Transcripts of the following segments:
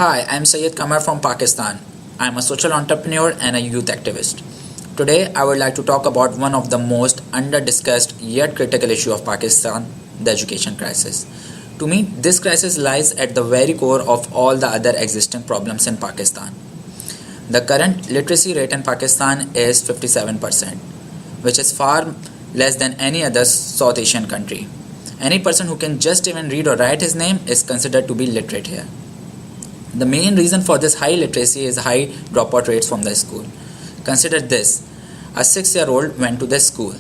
Hi, I'm Syed Kamar from Pakistan. I'm a social entrepreneur and a youth activist. Today, I would like to talk about one of the most under-discussed yet critical issue of Pakistan, the education crisis. To me, this crisis lies at the very core of all the other existing problems in Pakistan. The current literacy rate in Pakistan is 57%, which is far less than any other South Asian country. Any person who can just even read or write his name is considered to be literate here. The main reason for this high literacy is high dropout rates from the school. Consider this: a 6-year-old went to the school.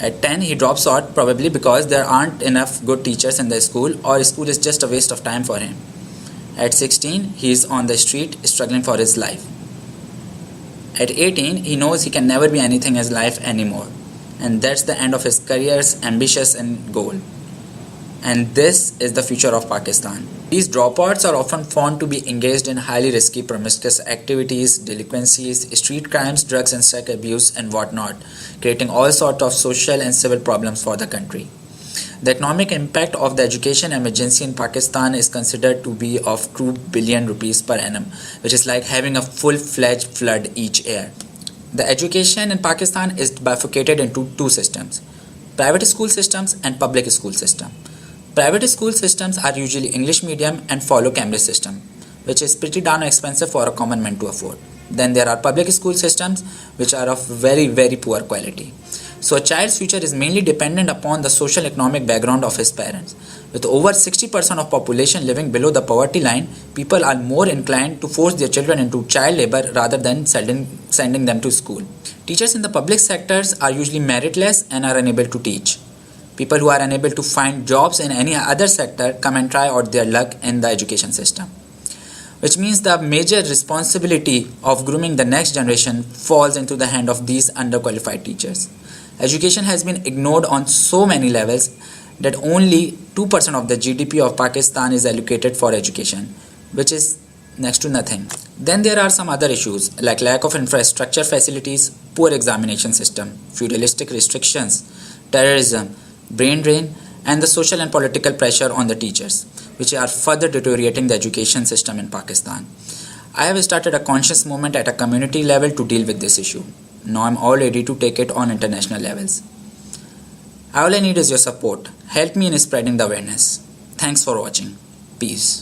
At 10, he drops out probably because there aren't enough good teachers in the school or school is just a waste of time for him. At 16, he is on the street struggling for his life. At 18, he knows he can never be anything in his life anymore. And that's the end of his career's ambitions and goal. And this is the future of Pakistan. These dropouts are often found to be engaged in highly risky promiscuous activities, delinquencies, street crimes, drugs and sex abuse and whatnot, creating all sorts of social and civil problems for the country. The economic impact of the education emergency in Pakistan is considered to be of 2 billion rupees per annum, which is like having a full-fledged flood each year. The education in Pakistan is bifurcated into two systems: private school systems and public school system. Private school systems are usually English medium and follow Cambridge system, which is pretty darn expensive for a common man to afford. Then there are public school systems which are of very poor quality. So a child's future is mainly dependent upon the social economic background of his parents. With over 60% of population living below the poverty line, people are more inclined to force their children into child labor rather than sending them to school. Teachers in the public sectors are usually meritless and are unable to teach. People who are unable to find jobs in any other sector come and try out their luck in the education system, which means the major responsibility of grooming the next generation falls into the hand of these underqualified teachers. Education has been ignored on so many levels that only 2% of the GDP of Pakistan is allocated for education, which is next to nothing. Then there are some other issues like lack of infrastructure facilities, poor examination system, feudalistic restrictions, terrorism, brain drain, and the social and political pressure on the teachers, which are further deteriorating the education system in Pakistan. I have started a conscious movement at a community level to deal with this issue. Now I'm all ready to take it on international levels. All I need is your support. Help me in spreading the awareness. Thanks for watching. Peace.